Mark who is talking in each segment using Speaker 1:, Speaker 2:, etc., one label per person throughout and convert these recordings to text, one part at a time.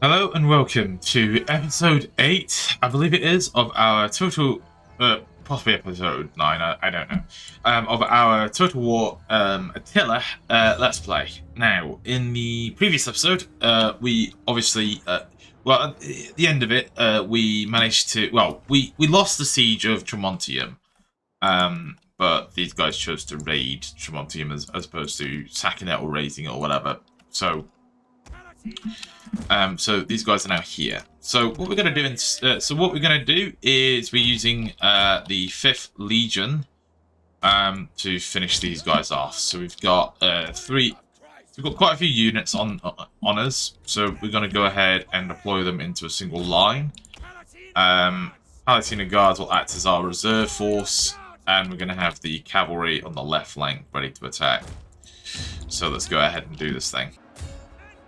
Speaker 1: Hello and welcome to episode 8, I believe it is, of our total, possibly episode 9, I don't know, of our Total War Attila Let's Play. Now, in the previous episode, we obviously, well, at the end of it, we managed to, well, we lost the siege of Tremontium, but these guys chose to raid Tremontium as opposed to sacking it or raising it or whatever, so these guys are now here. So what we're going to do is we're using the 5th Legion to finish these guys off. So we've got we've got quite a few units on us. So we're going to go ahead and deploy them into a single line. Palatina Guards will act as our reserve force, and we're going to have the cavalry on the left flank ready to attack. So let's go ahead and do this thing.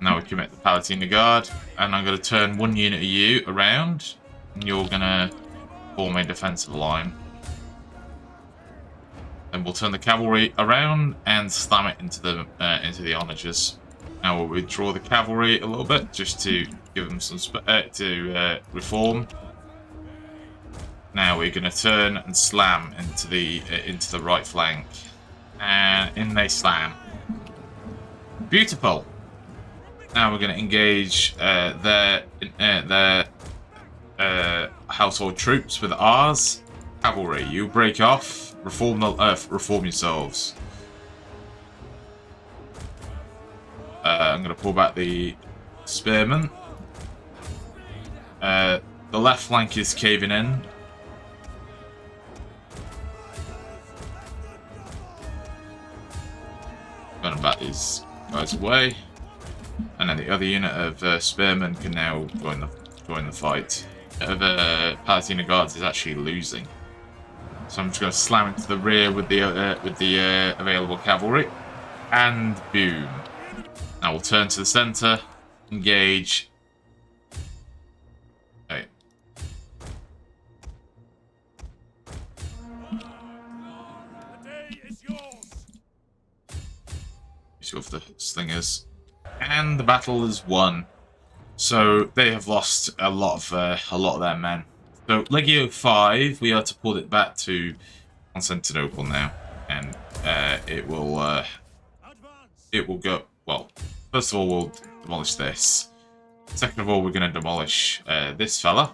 Speaker 1: Now we commit the Palatina Guard, and I'm going to turn one unit of you around, and you're going to form a defensive line. Then we'll turn the cavalry around and slam it into the onagers. Now we'll withdraw the cavalry a little bit, just to give them some reform. Now we're going to turn and slam into the right flank, and in they slam. Beautiful. Now we're going to engage their household troops with ours. Cavalry, you break off. Reform yourselves. I'm going to pull back the spearmen. The left flank is caving in. Going to bat these guys away. And then the other unit of spearmen can now join the fight. The Palatina Guards is actually losing, so I'm just going to slam into the rear with the available cavalry, and boom. Now we'll turn to the center, engage. Okay. See what the slingers. And the battle is won. So they have lost a lot of their men. So Legio 5, we are to pull it back to Constantinople now, and it will go. Well, first of all, we'll demolish this. Second of all, we're going to demolish this fella.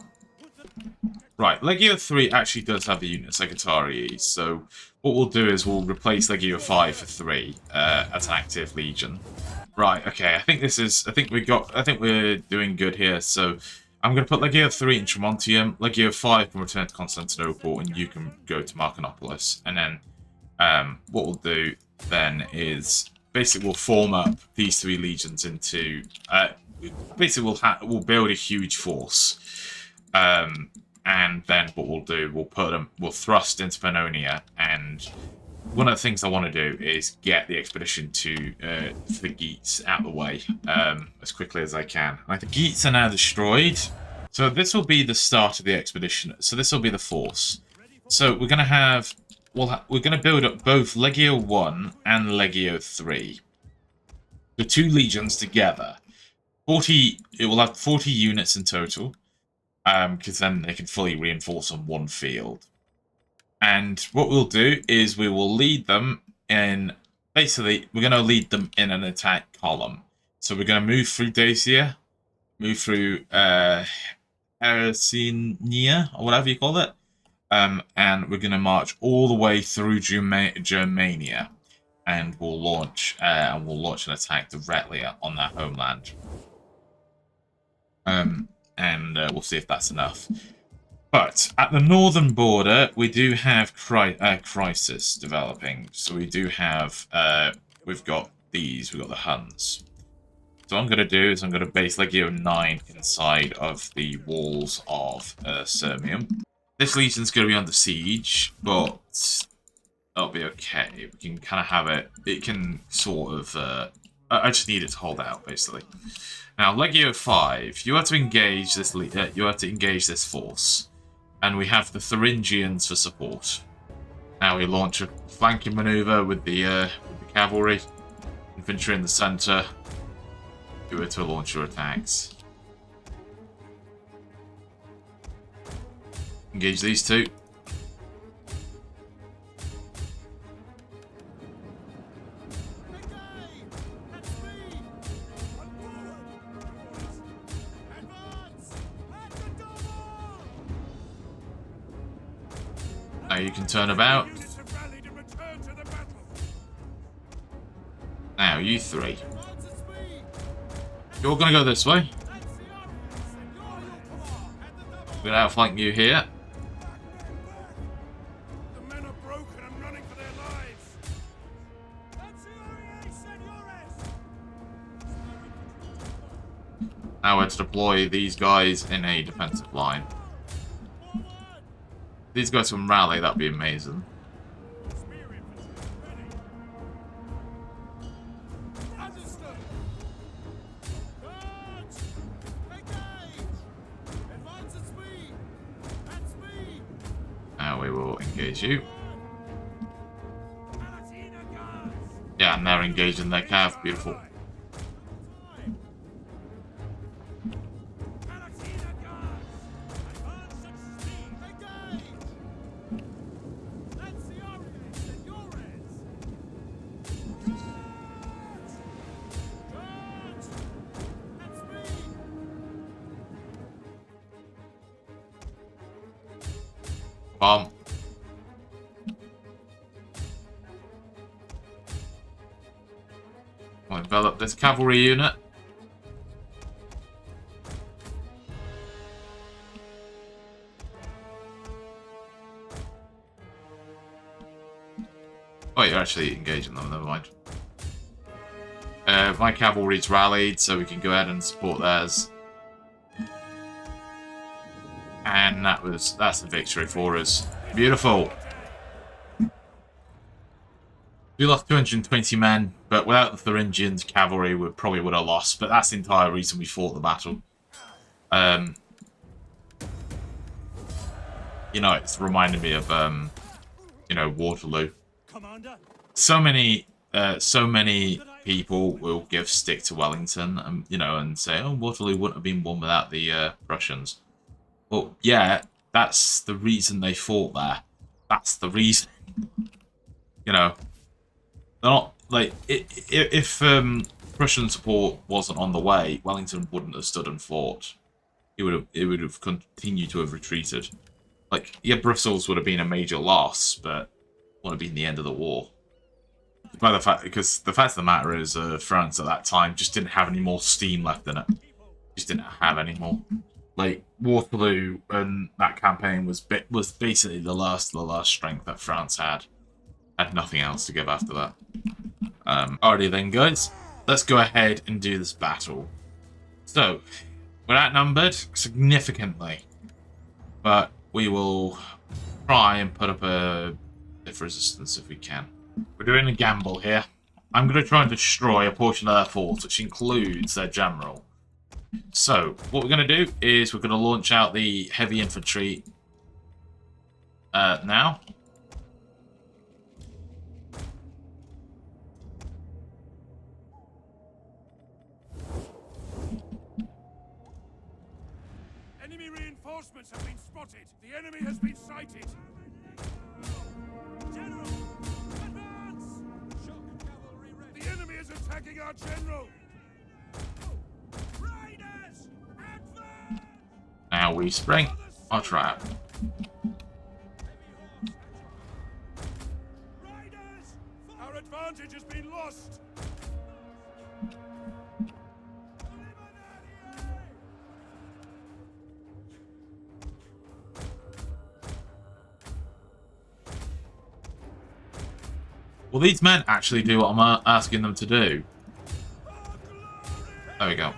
Speaker 1: Right, Legio 3 actually does have a unit Secretary, so what we'll do is we'll replace Legio 5 for 3 as an active legion. Right, okay, I think we're doing good here, so I'm going to put Legio 3 in Tremontium, Legio 5 can return to Constantinople, and you can go to Marcanopolis. And then what we'll do then is basically we'll form up these 3 legions into basically we'll build a huge force, and then what we'll do, we'll thrust into Pannonia, and one of the things I want to do is get the expedition to the Geats out of the way as quickly as I can. Like, the Geats are now destroyed, so this will be the start of the expedition. So this will be the force. So we're going to have, we're going to build up both Legio 1 and Legio 3, the 2 legions together. It will have 40 units in total, because then they can fully reinforce on one field. And what we'll do is we will lead them in, basically, we're going to lead them in an attack column. So we're going to move through Dacia, move through Hercynia, or whatever you call it, and we're going to march all the way through Germania, and we'll launch an attack directly on their homeland. And we'll see if that's enough. But at the northern border, we do have crisis developing. So we do have, we've got the Huns. So what I'm going to do is I'm going to base Legio 9 inside of the walls of Sirmium. This legion's going to be under siege, but that'll be okay. We can kind of have it. It can sort of. I just need it to hold out, basically. Now, Legio 5, you have to engage this. You have to engage this force. And we have the Thuringians for support. Now we launch a flanking maneuver with the cavalry, infantry in the centre. Do it to launch your attacks. Engage these two. Now you can turn about. Now, you three. You're going to go this way. We're going to outflank you here.
Speaker 2: The men are broken and running for their lives.
Speaker 1: Now we're to deploy these guys in a defensive line. If these guys can rally, that'd be amazing. Now we will engage you. Yeah, and they're engaging their cav. Beautiful. Bomb. We'll envelop this cavalry unit. Oh, you're actually engaging them, never mind. My cavalry's rallied, so we can go ahead and support theirs. And that's the victory for us. Beautiful. We lost 220 men, but without the Thuringians cavalry, we probably would have lost. But that's the entire reason we fought the battle. You know, it's reminding me of you know, Waterloo. So many people will give stick to Wellington, and you know, and say, "Oh, Waterloo wouldn't have been won without the Prussians." Well, yeah, that's the reason they fought there. That's the reason. You know, they're not like if Prussian support wasn't on the way, Wellington wouldn't have stood and fought. It would have continued to have retreated. Like, yeah, Brussels would have been a major loss, but would have been the end of the war. Because the fact of the matter is, France at that time just didn't have any more steam left in it. Just didn't have any more. Like, Waterloo and that campaign was basically the last strength that France had. Had nothing else to give after that. Alrighty then, guys. Let's go ahead and do this battle. So, we're outnumbered significantly, but we will try and put up a bit of resistance if we can. We're doing a gamble here. I'm going to try and destroy a portion of their force, which includes their general. So, what we're going to do is we're going to launch out the heavy infantry now.
Speaker 2: Enemy reinforcements have been spotted. The enemy has been sighted. General, advance! Shock cavalry ready. The enemy is attacking our general. Riders, advance!
Speaker 1: Now we spring our trap.
Speaker 2: Riders, our advantage has been lost.
Speaker 1: Will these men actually do what I'm asking them to do? There we go.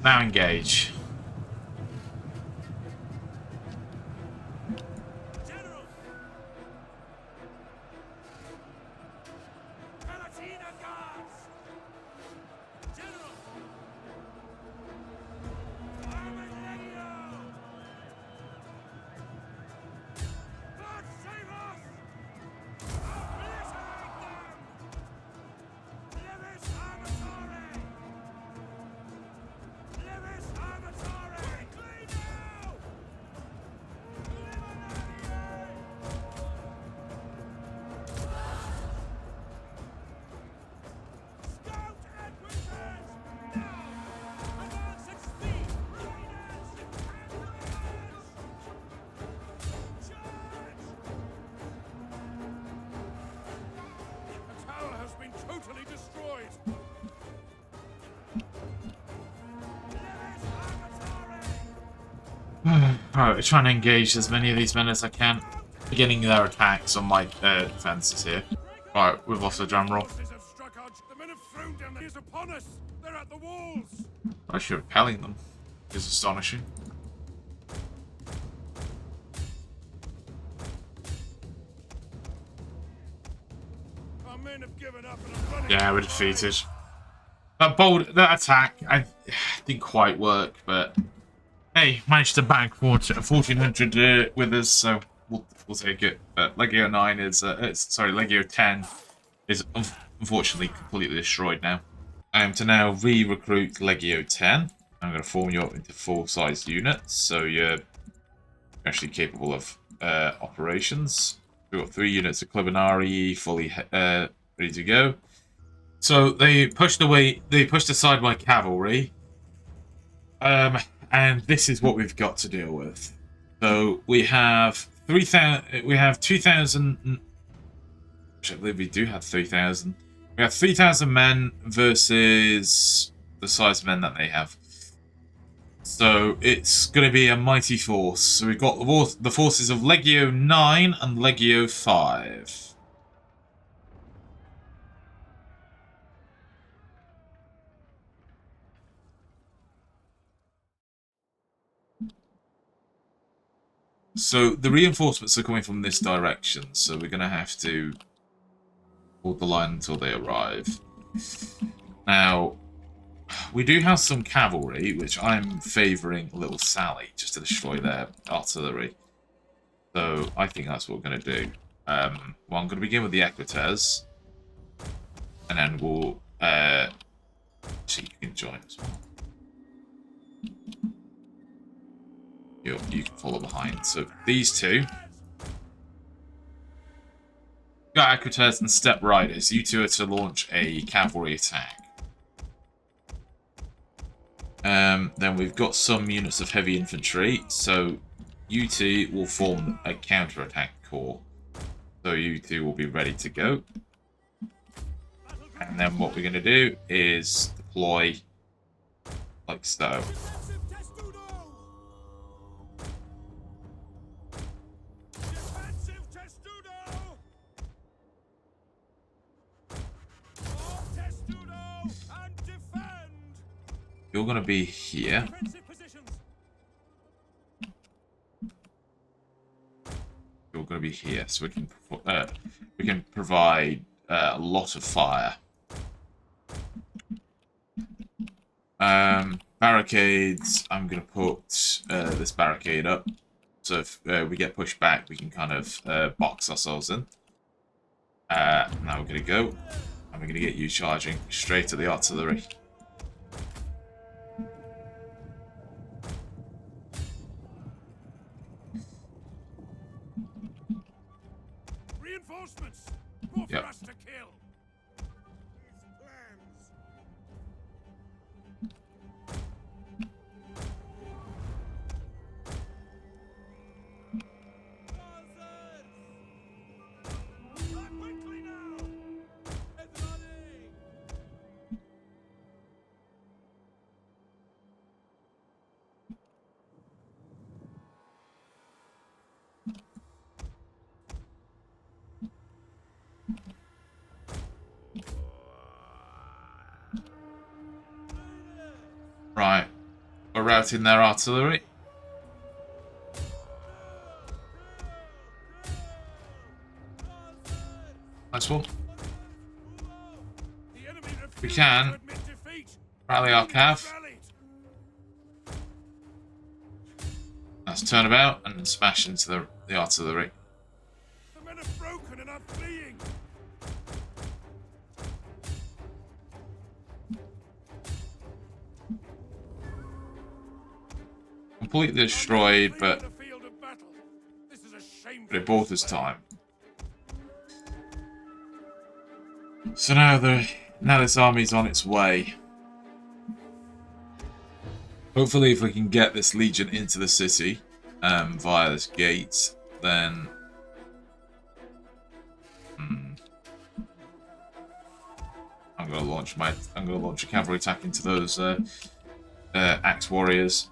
Speaker 1: Now engage. Alright, we're trying to engage as many of these men as I can. Beginning their attacks on my defences here. Alright, we've lost a drum roll.
Speaker 2: Forces have struck our... The men have thrown down the... upon us! They're at the walls!
Speaker 1: Actually, repelling them is astonishing.
Speaker 2: Our men have given up and are running.
Speaker 1: Yeah, we're defeated. That attack, I didn't quite work, but hey, managed to bag 1400 with us, so we'll take it. But Legio 9 is, sorry, Legio 10 is unfortunately completely destroyed now. I am to now re-recruit Legio 10. I'm going to form you up into full-sized units, so you're actually capable of operations. We've got 3 units of Clibinari fully ready to go. So they pushed aside my cavalry, and this is what we've got to deal with. So we have 3,000. We have 2,000. I believe we do have 3,000. We have 3,000 men versus the size of men that they have. So it's going to be a mighty force. So we've got the forces of Legio 9 and Legio 5. So the reinforcements are coming from this direction, so we're going to have to hold the line until they arrive. Now, we do have some cavalry, which I'm favouring Little Sally, just to destroy their artillery. So I think that's what we're going to do. Well, I'm going to begin with the Equites, and then we'll... actually, you can join as well. You can follow behind. So these two, got Equites and Step Riders. You two are to launch a cavalry attack. Then we've got some units of heavy infantry. So you two will form a counter-attack corps. So you two will be ready to go. And then what we're going to do is deploy like so. You're going to be here. You're going to be here, so we can provide a lot of fire. Barricades. I'm going to put this barricade up, so if we get pushed back, we can kind of box ourselves in. Now we're going to go, and we're going to get you charging straight at the artillery.
Speaker 2: Reinforcements! More for us to kill!
Speaker 1: Right, we're routing their artillery. Nice one. We can rally our cav. Let's turn about and smash into the artillery.
Speaker 2: The men are broken and are fleeing.
Speaker 1: Completely destroyed, but it bought us time. So now this army's on its way. Hopefully, if we can get this legion into the city via this gate, then I'm gonna launch a cavalry attack into those axe warriors.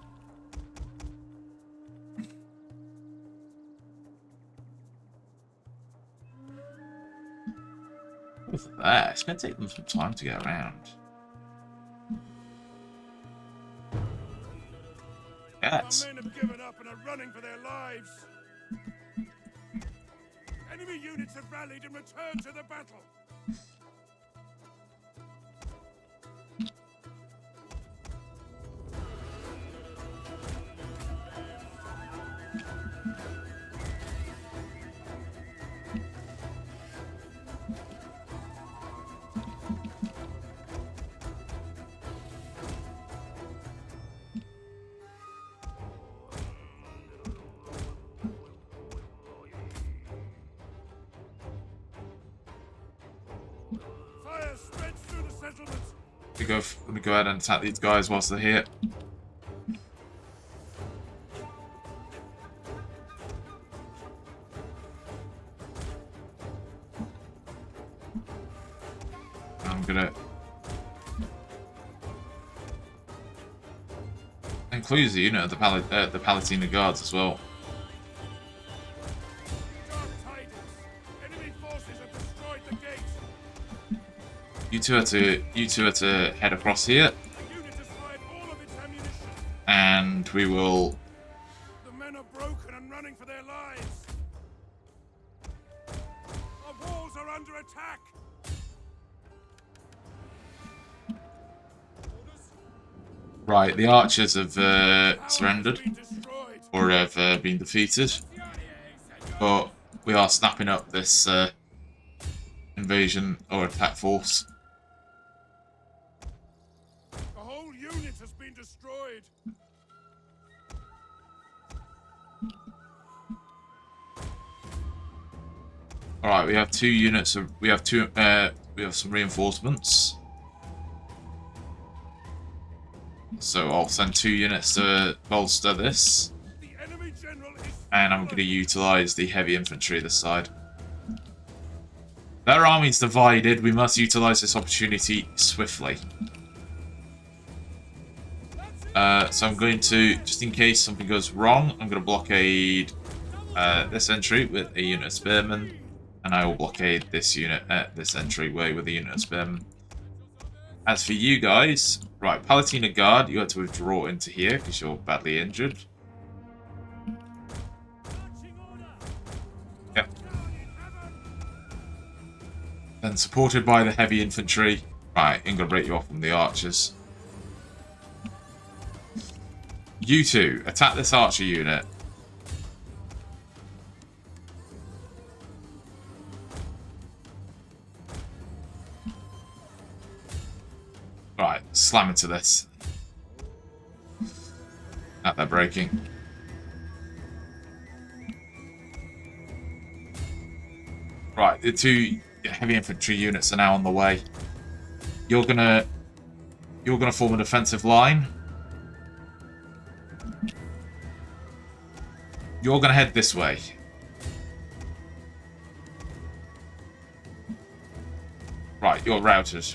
Speaker 1: there. It's going to take them some time to get around. Yes.
Speaker 2: Our men have given up and are running for their lives. Enemy units have rallied and returned to the battle. Fire spreads through the settlements.
Speaker 1: Let me go ahead and attack these guys whilst they're here. I'm gonna include the unit of the Palatina Guards as well.
Speaker 2: Dark tidings. Enemy forces have destroyed the gate.
Speaker 1: You two are to head across here,
Speaker 2: The unit has fired all of its ammunition.
Speaker 1: and we will.
Speaker 2: The men are broken and running for their lives. Our walls are under attack.
Speaker 1: Right, the archers have surrendered
Speaker 2: Been destroyed.
Speaker 1: or have been defeated, but we are snapping up this invasion or attack force.
Speaker 2: The whole unit has been destroyed.
Speaker 1: All right, we have two units. We have some reinforcements. So I'll send 2 units to bolster this,
Speaker 2: The enemy general is
Speaker 1: and I'm going to utilise the heavy infantry this side. Their army's divided. We must utilise this opportunity swiftly. So I'm going to, just in case something goes wrong, I'm going to blockade this entry with a unit of spearmen, and I will blockade this this entryway with a unit of spearmen. As for you guys, right, Palatina Guard, you have to withdraw into here because you're badly injured. Yep. Then supported by the heavy infantry. Right, I'm going to break you off from the archers. You two, attack this archer unit. Right, slam into this. That they're breaking. Right, the 2 heavy infantry units are now on the way. You're gonna form a defensive line. You're gonna head this way. Right, you're routed.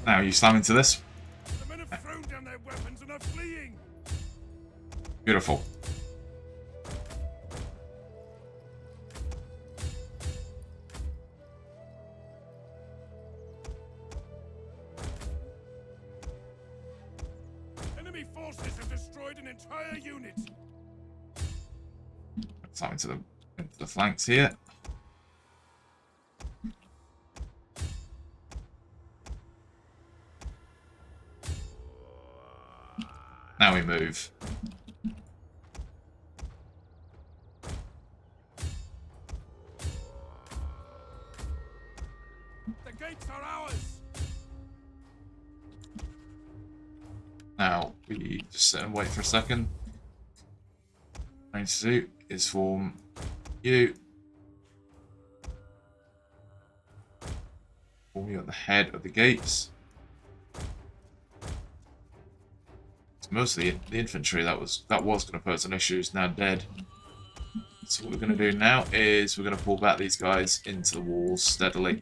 Speaker 1: Now you slam into this.
Speaker 2: The men have thrown down their weapons and are fleeing.
Speaker 1: Beautiful.
Speaker 2: Enemy forces have destroyed an entire unit.
Speaker 1: Slam into the flanks here. Now we move.
Speaker 2: The gates are ours.
Speaker 1: Now we just sit and wait for a second. What I need to do is form you. Form you at the head of the gates. Most of the infantry that was going to pose an issue is now dead. So what we're going to do now is we're going to pull back these guys into the walls steadily.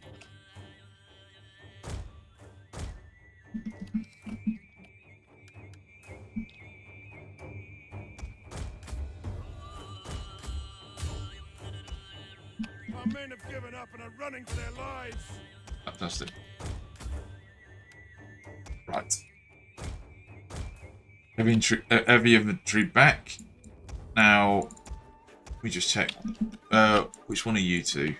Speaker 2: given up and are running for their lives.
Speaker 1: Fantastic. Right. Heavy infantry back. Now, let me just check. Which one are you two?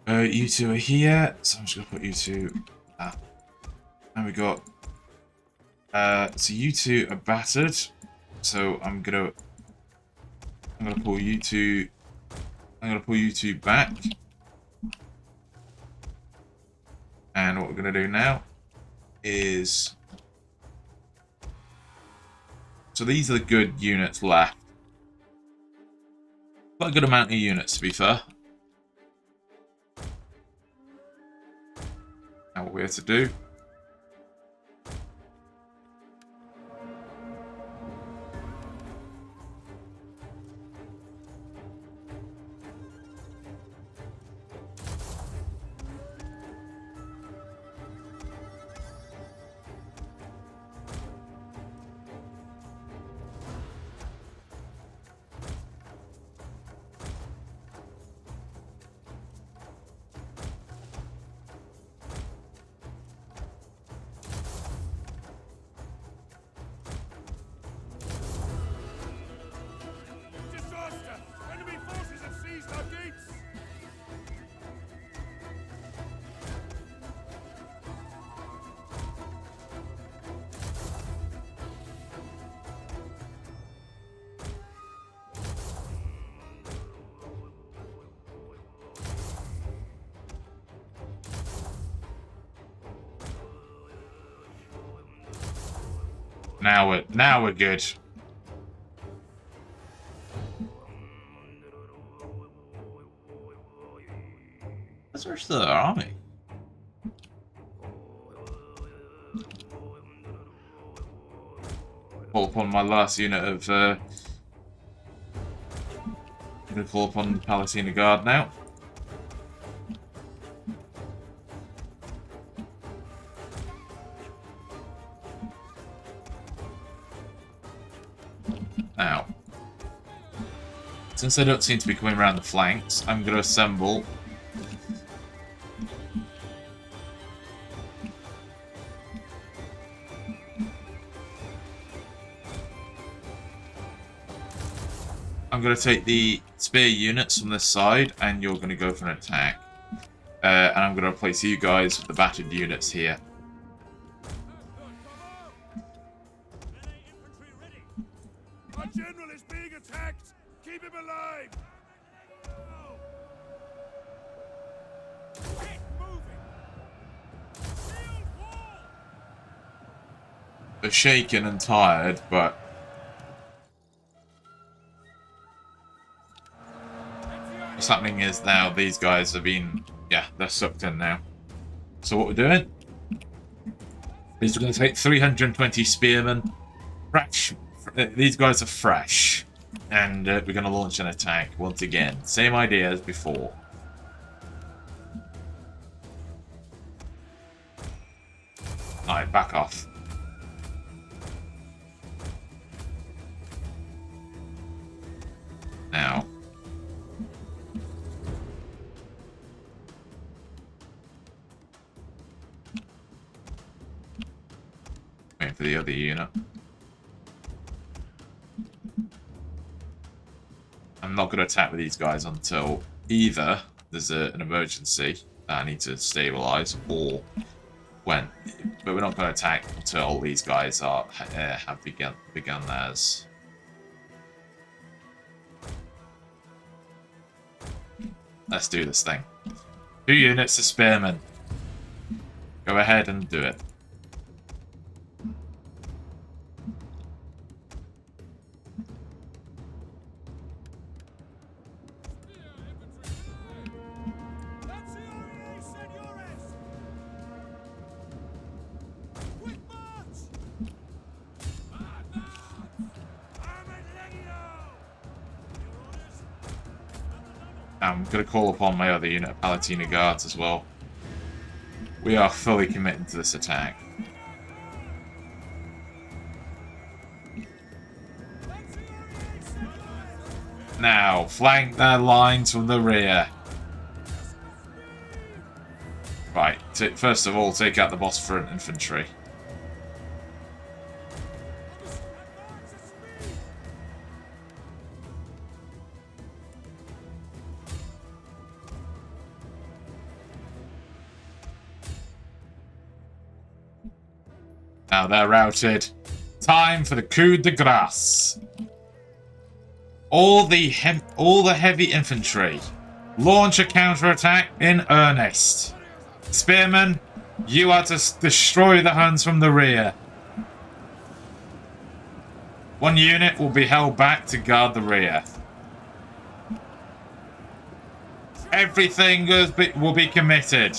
Speaker 1: You two are here, so I'm just gonna put you two. And we got. So you two are battered. So I'm gonna pull you two. I'm gonna pull you two back. And what we're gonna do now is. So these are the good units left. Quite a good amount of units, to be fair. Now what we have to do.
Speaker 2: Disaster! Enemy forces have seized our gates!
Speaker 1: Now we're good. Where's the rest of the army? Call upon my last unit of. I'm gonna call upon the Palatina Guard now. Now, since they don't seem to be coming around the flanks, I'm going to assemble I'm going to take the spear units from this side, and you're going to go for an attack. And I'm going to replace you guys with the battered units here.
Speaker 2: Our general is being attacked! Keep him alive! Keep moving! Shield wall!
Speaker 1: They're shaken and tired, but what's happening is now these guys have been, yeah, they're sucked in now. So what we're doing is we're going to take 320 spearmen. Fresh. These guys are fresh. And we're going to launch an attack once again. Same idea as before. Alright, back off. Now. Waiting for the other unit. I'm not going to attack with these guys until either there's an emergency that I need to stabilize, or when. But we're not going to attack until these guys are have begun theirs. Let's do this thing. 2 units of spearmen. Go ahead and do it. I'm going to call upon my other unit of Palatina Guards as well. We are fully committed to this attack. Now, flank their lines from the rear. Right, first of all, take out the boss front infantry. Now they're routed. Time for the coup de grace. All the heavy infantry, launch a counterattack in earnest. Spearmen, you are to destroy the Huns from the rear. One unit will be held back to guard the rear. Everything will be committed.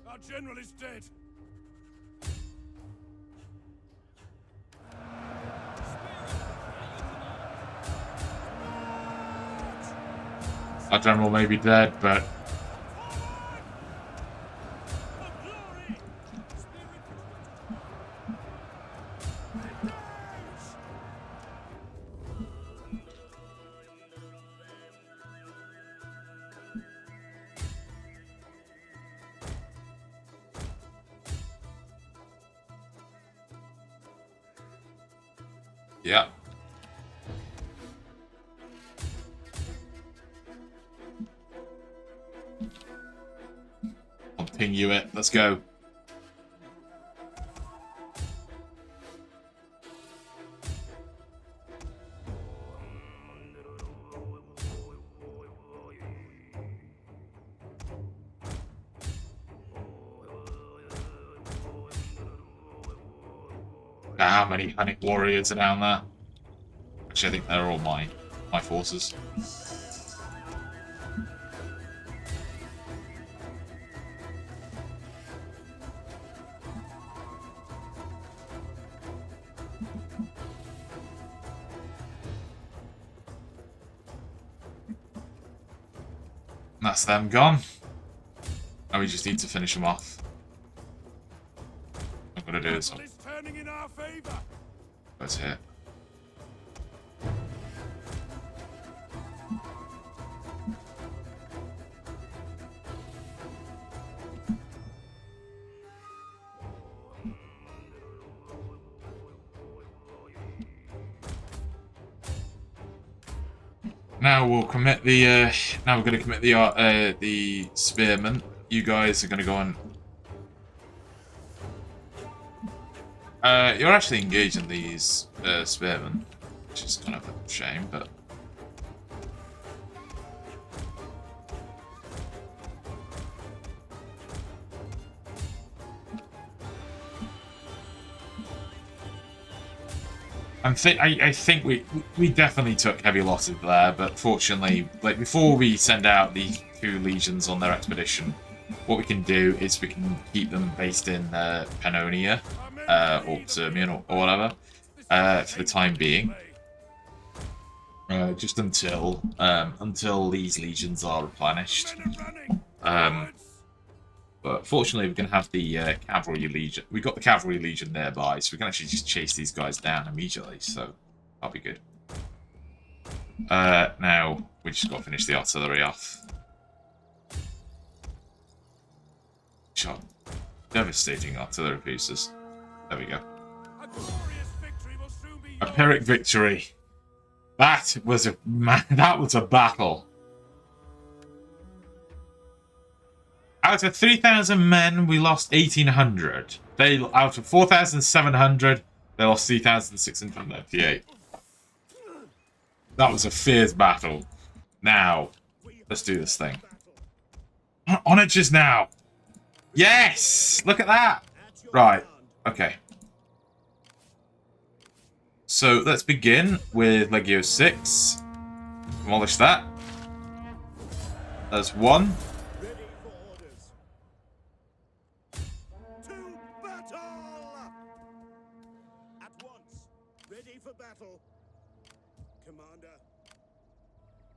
Speaker 2: Our general is dead.
Speaker 1: Our general may be dead, but yeah. Continue it. Let's go. How many Hunnic warriors are down there? Actually, I think they're all my forces. That's them gone. Now we just need to finish them off. I'm gonna do this. What's here? Now we'll commit the. Now we're going to commit the spearmen. You guys are going to go on. You're actually engaging these spearmen, which is kind of a shame, but. I think we definitely took heavy losses there, but fortunately, like before we send out the 2 legions on their expedition, what we can do is we can keep them based in Pannonia or Sirmian or whatever for the time being, just until these legions are replenished. But fortunately, we can have the cavalry legion. We got the cavalry legion nearby, so we can actually just chase these guys down immediately. So that'll be good. Now we just got to finish the artillery off. Shot. Devastating artillery pieces. There we go. A Pyrrhic victory. That was a battle. Out of 3,000 men, we lost 1,800. Out of 4,700, they lost 3,698. That was a fierce battle. Now, let's do this thing. On it just now. Yes! Look at that! Right, okay. So, let's begin with Legio 6. Demolish that. There's 1.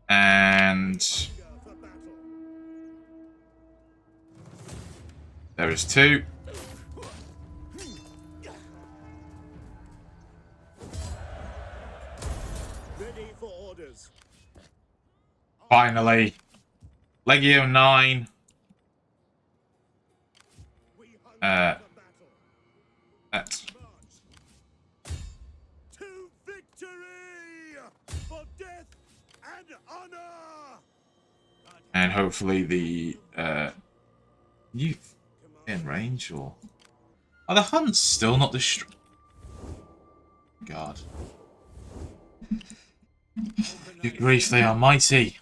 Speaker 1: And There is 2.
Speaker 2: Ready for orders.
Speaker 1: Finally. Legio 9.
Speaker 2: We hunger for battle.
Speaker 1: That's...
Speaker 2: To victory! For death and honor!
Speaker 1: And hopefully the youth in range, or are the Huns still not destroyed? God, good grief, they are mighty.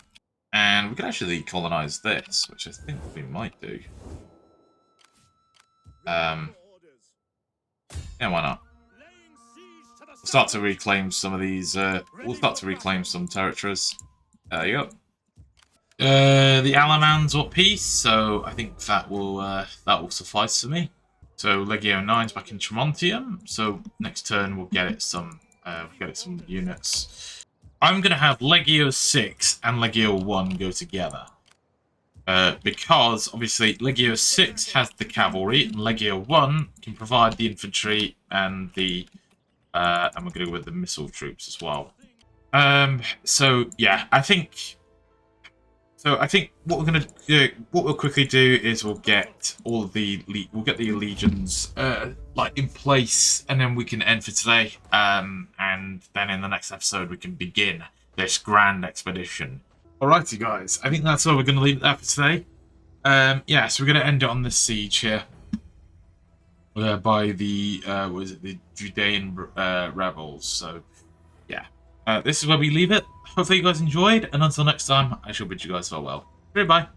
Speaker 1: And we could actually colonize this, which I think we might do. Yeah, why not? We'll start to reclaim some of these. We'll start to reclaim some territories. There you go. The Alamans are at peace, so I think that will suffice for me. So Legio 9's back in Tremontium. So next turn we'll get it some units. I'm gonna have Legio 6 and Legio 1 go together. Because obviously Legio 6 has the cavalry and Legio 1 can provide the infantry and the and we're gonna go with the missile troops as well. So yeah, I think what we're gonna do, what we'll quickly do is we'll get all of the legions like in place, and then we can end for today. And then in the next episode we can begin this grand expedition. Alrighty, guys, I think that's all we're gonna leave it there for today. Yeah, so we're gonna end it on this siege here by the the Judean rebels. So yeah. This is where we leave it. Hopefully you guys enjoyed, and until next time, I shall bid you guys farewell. Goodbye.